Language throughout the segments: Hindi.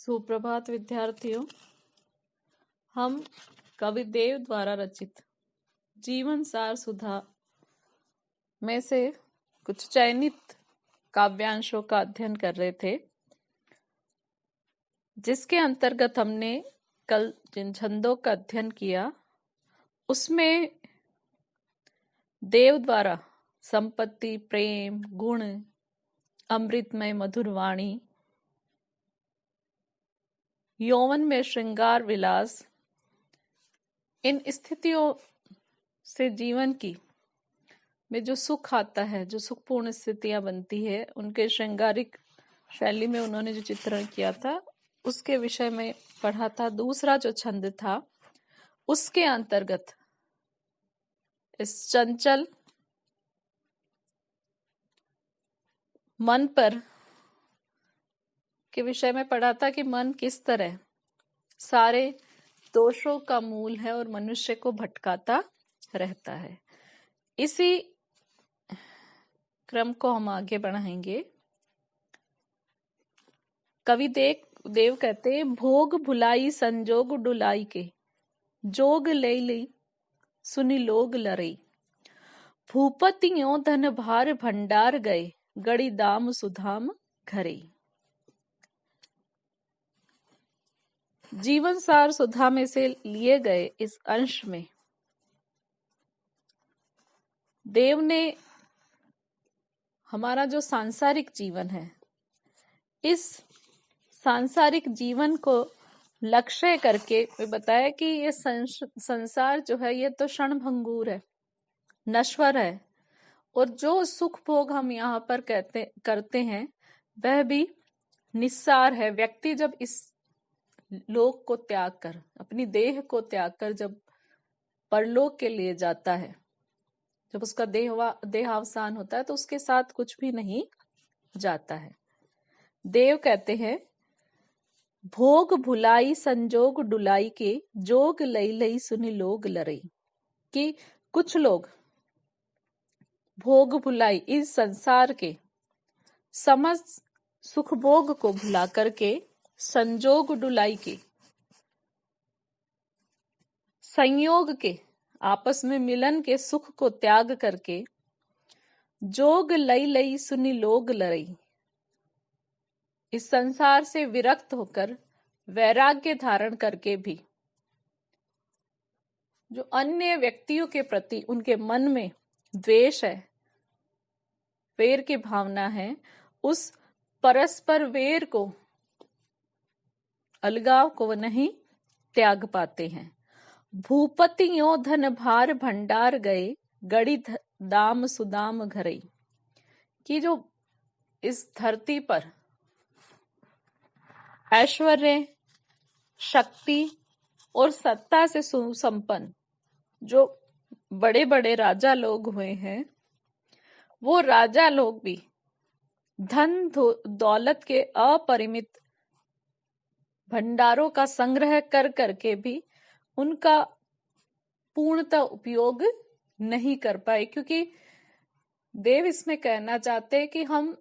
सुप्रभात विद्यार्थियों। हम कविदेव द्वारा रचित जीवन सार सुधा में से कुछ चयनित काव्यांशों का अध्ययन कर रहे थे, जिसके अंतर्गत हमने कल जिन छंदों का अध्ययन किया उसमें देव द्वारा संपत्ति, प्रेम, गुण, अमृतमय मधुर वाणी, यौवन में श्रृंगार विलास, इन स्थितियों से जीवन की में जो सुख आता है, जो सुखपूर्ण स्थितियां बनती है, उनके श्रृंगारिक शैली में उन्होंने जो चित्रण किया था उसके विषय में पढ़ा था। दूसरा जो छंद था उसके अंतर्गत इस चंचल मन पर के विषय में पढ़ा था कि मन किस तरह सारे दोषों का मूल है और मनुष्य को भटकाता रहता है। इसी क्रम को हम आगे बढ़ाएंगे। कवि देव कहते हैं, भोग भुलाई संजोग डुलाई के, जोग ले ली सुनी लोग लरई, भूपतियों धन भार भंडार गए, गड़ी दाम सुधाम घरे। जीवन सार सुधा में से लिए गए इस अंश में देव ने हमारा जो सांसारिक जीवन है, इस सांसारिक जीवन को लक्ष्य करके बताया कि ये संसार जो है ये तो क्षणभंगुर है, नश्वर है, और जो सुख भोग हम यहाँ पर करते हैं वह भी निस्सार है। व्यक्ति जब इस लोक को त्याग कर, अपनी देह को त्याग कर जब परलोक के लिए जाता है, जब उसका देहावसान होता है तो उसके साथ कुछ भी नहीं जाता है। देव कहते हैं, भोग भुलाई संजोग डुलाई के, जोग लई लई सुनी लोग लरई, कि कुछ लोग भोग भुलाई इस संसार के समस्त सुख भोग को भुला करके, संजोग डुलाई के, संयोग के, आपस में मिलन के सुख को त्याग करके, जोग लई लई सुनी लोग लरई, इस संसार से विरक्त होकर वैराग्य धारण करके भी जो अन्य व्यक्तियों के प्रति उनके मन में द्वेष है, वेर की भावना है, उस परस्पर वेर को, अलगाव को नहीं त्याग पाते हैं। भूपतियों धन भार भंडार गए, गड़ी दाम सुदाम घरई, कि जो इस धरती पर ऐश्वर्य, शक्ति और सत्ता से सुसंपन्न जो बड़े बड़े राजा लोग हुए हैं, वो राजा लोग भी धन दौलत के अपरिमित भंडारों का संग्रह कर करके भी उनका पूर्णतः उपयोग नहीं कर पाए, क्योंकि देव इसमें कहना चाहते हैं कि हम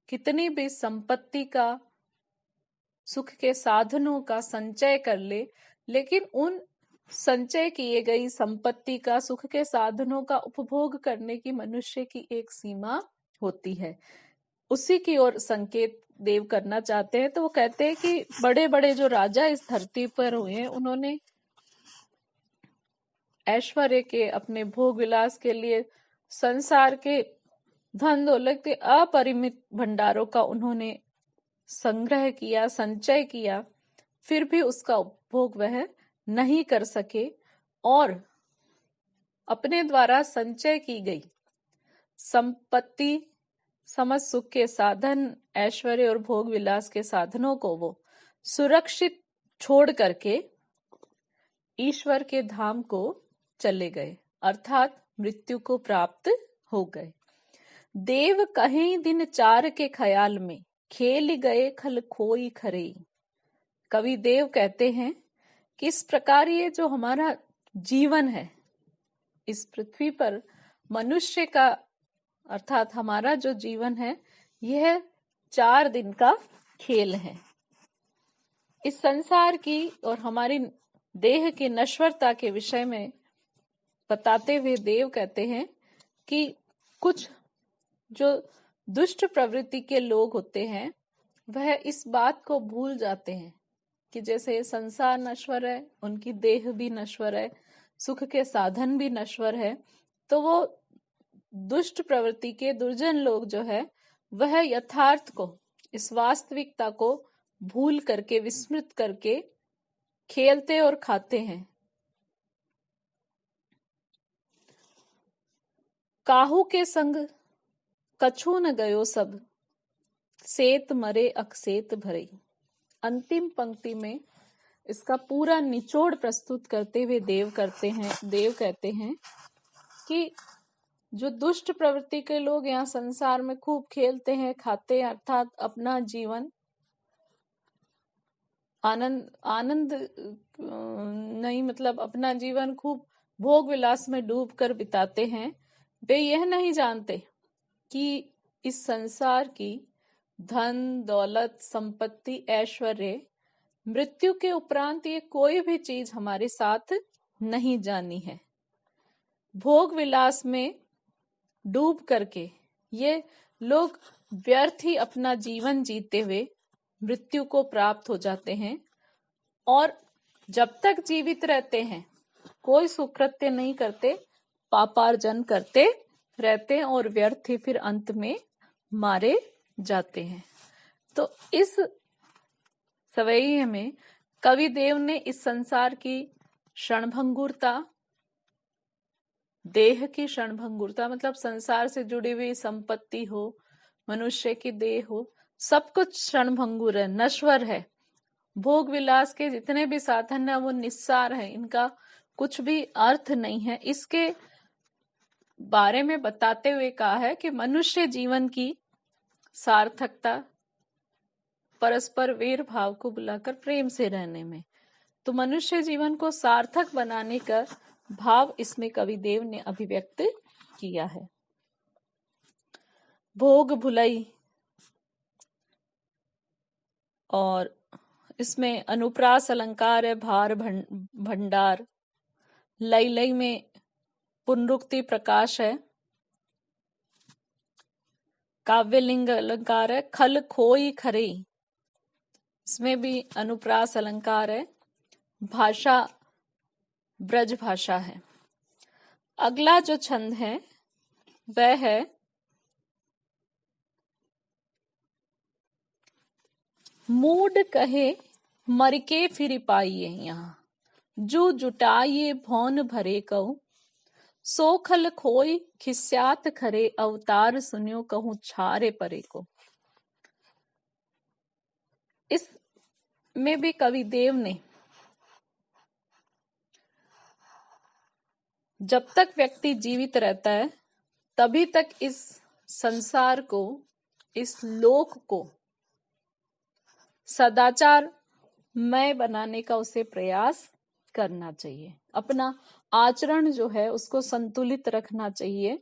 कितनी भी संपत्ति का, सुख के साधनों का संचय कर ले, लेकिन उन संचय किए गई संपत्ति का, सुख के साधनों का उपभोग करने की मनुष्य की एक सीमा होती है। उसी की ओर संकेत देव करना चाहते हैं। तो वो कहते हैं कि बड़े बड़े जो राजा इस धरती पर हुए हैं, उन्होंने ऐश्वर्य के, अपने भोग विलास के लिए संसार के धन दौलत के अपरिमित भंडारों का उन्होंने संग्रह किया, संचय किया, फिर भी उसका उपभोग वह नहीं कर सके, और अपने द्वारा संचय की गई संपत्ति, समस्त सुख के साधन, ऐश्वर्य और भोग विलास के साधनों को वो सुरक्षित छोड़ करके ईश्वर के धाम को चले गए, अर्थात मृत्यु को प्राप्त हो गए। देव कहीं दिन चार के ख्याल में, खेल गए खल खोई खरे। कवि देव कहते हैं कि इस प्रकार ये जो हमारा जीवन है इस पृथ्वी पर, मनुष्य का अर्थात हमारा जो जीवन है, यह 4 दिन का खेल है। इस संसार की और हमारी देह की नश्वरता के विषय में बताते हुए देव कहते हैं कि कुछ जो दुष्ट प्रवृत्ति के लोग होते हैं वह इस बात को भूल जाते हैं कि जैसे संसार नश्वर है, उनकी देह भी नश्वर है, सुख के साधन भी नश्वर है, तो वो दुष्ट प्रवृत्ति के दुर्जन लोग जो है वह यथार्थ को, इस वास्तविकता को भूल करके, विस्मृत करके खेलते और खाते हैं। काहू के संग कछु न गयो सब, सेत मरे अकसेत भरे। अंतिम पंक्ति में इसका पूरा निचोड़ प्रस्तुत करते हुए देव कहते हैं कि जो दुष्ट प्रवृत्ति के लोग यहाँ संसार में खूब खेलते हैं, खाते हैं, अर्थात अपना जीवन आनंद नहीं, मतलब अपना जीवन खूब भोग विलास में डूब कर बिताते हैं, वे यह नहीं जानते कि इस संसार की धन, दौलत, संपत्ति, ऐश्वर्य, मृत्यु के उपरांत ये कोई भी चीज हमारे साथ नहीं जानी है। भोग विलास में डूब करके ये लोग व्यर्थ ही अपना जीवन जीते हुए मृत्यु को प्राप्त हो जाते हैं और जब तक जीवित रहते हैं कोई सुकृत्य नहीं करते, पापार्जन करते रहते हैं और व्यर्थ ही फिर अंत में मारे जाते हैं। तो इस सवैये में कवि देव ने इस संसार की क्षणभंगुरता, देह की क्षणभंगुरता, मतलब संसार से जुड़ी हुई संपत्ति हो, मनुष्य की देह हो, सब कुछ क्षणभंगुर है, नश्वर है। भोग विलास के जितने भी साधन है वो निस्सार है, इनका कुछ भी अर्थ नहीं है। इसके बारे में बताते हुए कहा है कि मनुष्य जीवन की सार्थकता परस्पर वीर भाव को बुलाकर प्रेम से रहने में, तो मनुष्य जीवन को सार्थक बनाने का भाव इसमें कवि देव ने अभिव्यक्त किया है। भोग भुलई, और इसमें अनुप्रास अलंकार है, भार भंडार, लई लई में पुनरुक्ति प्रकाश है, काव्यलिंग अलंकार है, खल खोई खरे, इसमें भी अनुप्रास अलंकार है, भाषा ब्रज भाषा है। अगला जो छंद है वह है मूड कहे मरके फिर पाइए, यहाँ जो जुटाइए भौन भरे कऊ, सो खल खोई खिस्यात खरे, अवतार सुनियो कहूं छारे परे को। इस में भी कवि देव ने जब तक व्यक्ति जीवित रहता है तभी तक इस संसार को, इस लोक को सदाचार मय बनाने का उसे प्रयास करना चाहिए, अपना आचरण जो है उसको संतुलित रखना चाहिए।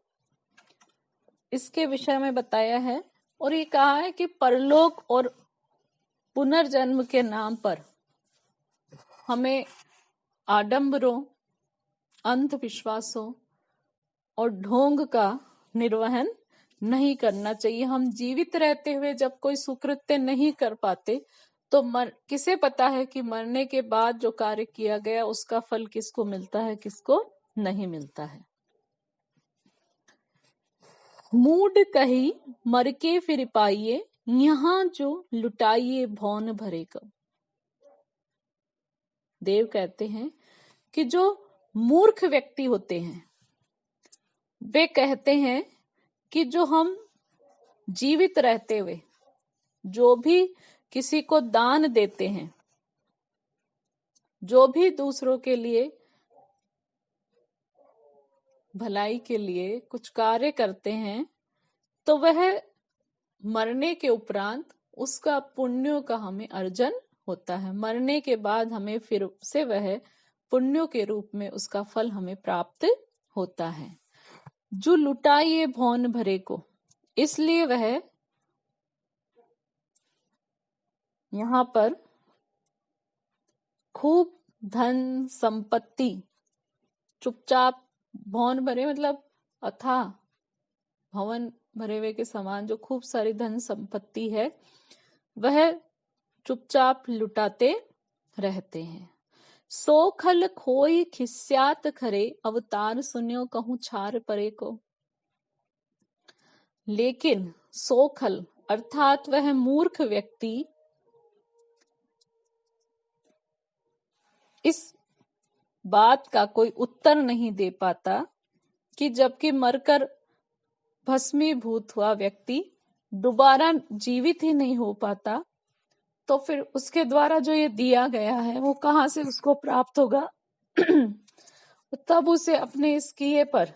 इसके विषय में बताया है और ये कहा है कि परलोक और पुनर्जन्म के नाम पर हमें आडंबरों, अंधविश्वासों और ढोंग का निर्वहन नहीं करना चाहिए। हम जीवित रहते हुए जब कोई सुकृत्य नहीं कर पाते तो किसे पता है कि मरने के बाद जो कार्य किया गया उसका फल किसको मिलता है, किसको नहीं मिलता है। मूड कही मरके फिर पाइए, यहाँ जो लुटाइए भौन भरे को। देव कहते हैं कि जो मूर्ख व्यक्ति होते हैं वे कहते हैं कि जो हम जीवित रहते हुए जो भी किसी को दान देते हैं, जो भी दूसरों के लिए भलाई के लिए कुछ कार्य करते हैं, तो वह मरने के उपरांत उसका पुण्यों का हमें अर्जन होता है। मरने के बाद हमें फिर से वह पुण्यों के रूप में उसका फल हमें प्राप्त होता है। जो लुटाइए भौन भरे को, इसलिए वह यहाँ पर खूब धन संपत्ति, चुपचाप भवन भरे मतलब अथाह भवन भरे हुए के समान जो खूब सारी धन संपत्ति है वह चुपचाप लुटाते रहते हैं। सो खल खोई खिस्यात खरे, अवतार सुन्यो कहूं छार परे को। लेकिन सोखल अर्थात वह मूर्ख व्यक्ति इस बात का कोई उत्तर नहीं दे पाता कि जबकि मरकर भस्मीभूत हुआ व्यक्ति दोबारा जीवित ही नहीं हो पाता, तो फिर उसके द्वारा जो ये दिया गया है वो कहाँ से उसको प्राप्त होगा। तब उसे अपने इस किए पर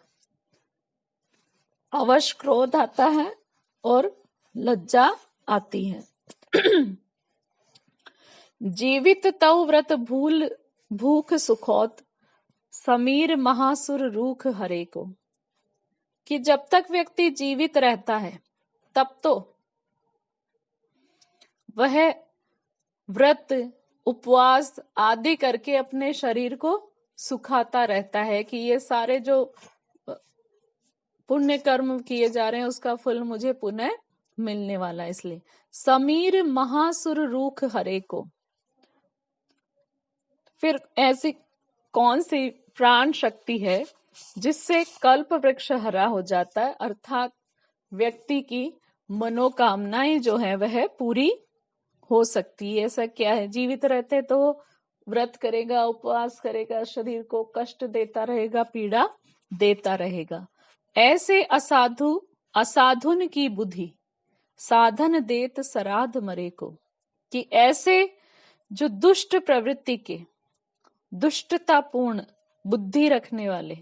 अवश्य क्रोध आता है और लज्जा आती है। जीवित तव व्रत भूल भूख सुखौत, समीर महासुर रूख हरे को। कि जब तक व्यक्ति जीवित रहता है तब तो वह व्रत उपवास आदि करके अपने शरीर को सुखाता रहता है कि ये सारे जो पुण्य कर्म किए जा रहे हैं उसका फल मुझे पुनः मिलने वाला है। इसलिए समीर महासुर रूख हरे को। फिर ऐसी कौन सी प्राण शक्ति है जिससे कल्प वृक्ष हरा हो जाता है, अर्थात व्यक्ति की मनोकामनाएं जो है वह पूरी हो सकती है। ऐसा क्या है, जीवित रहते तो व्रत करेगा, उपवास करेगा, शरीर को कष्ट देता रहेगा, पीड़ा देता रहेगा। ऐसे असाधुन की बुद्धि साधन देत सराध मरे को। कि ऐसे जो दुष्ट प्रवृत्ति के, दुष्टतापूर्ण बुद्धि रखने वाले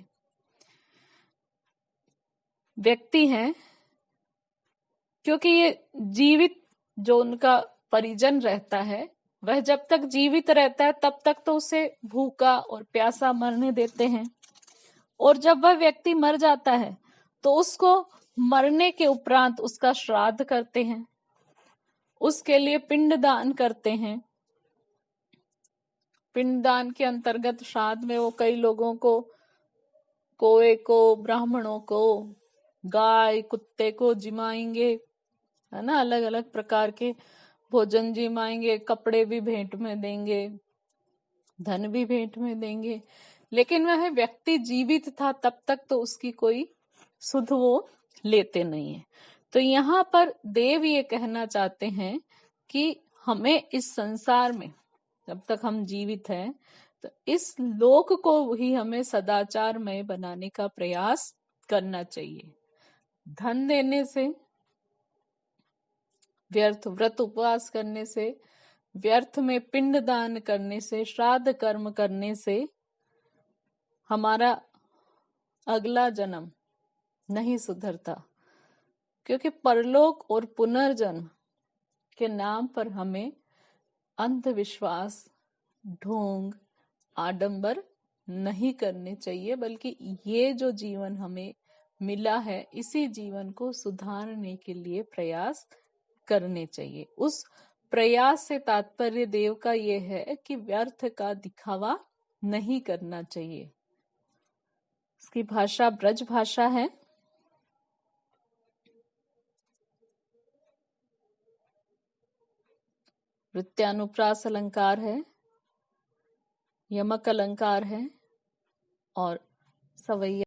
व्यक्ति हैं, क्योंकि ये जीवित जो उनका परिजन रहता है वह जब तक जीवित रहता है तब तक तो उसे भूखा और प्यासा मरने देते हैं, और जब वह व्यक्ति मर जाता है तो उसको मरने के उपरांत उसका श्राद्ध करते हैं, उसके लिए पिंडदान करते हैं। पिंडदान के अंतर्गत श्राद्ध में वो कई लोगों को, कोए को, ब्राह्मणों को, गाय कुत्ते को जिमाएंगे, है ना, अलग अलग प्रकार के भोजन जिमाएंगे, कपड़े भी भेंट में देंगे, धन भी भेंट में देंगे। लेकिन वह व्यक्ति जीवित था तब तक तो उसकी कोई सुध वो लेते नहीं है। तो यहाँ पर देव ये कहना चाहते हैं कि हमें इस संसार में जब तक हम जीवित हैं तो इस लोक को ही हमें सदाचारमय बनाने का प्रयास करना चाहिए। धन देने से, व्यर्थ व्रत उपवास करने से, व्यर्थ में पिंड दान करने से, श्राद्ध कर्म करने से हमारा अगला जन्म नहीं सुधरता, क्योंकि परलोक और पुनर्जन्म के नाम पर हमें अंधविश्वास, ढोंग, आडंबर नहीं करने चाहिए, बल्कि ये जो जीवन हमें मिला है इसी जीवन को सुधारने के लिए प्रयास करने चाहिए। उस प्रयास से तात्पर्य देव का ये है कि व्यर्थ का दिखावा नहीं करना चाहिए। इसकी भाषा ब्रज भाषा है। वृत्यानुप्रास अलंकार है, यमक अलंकार है और सवैया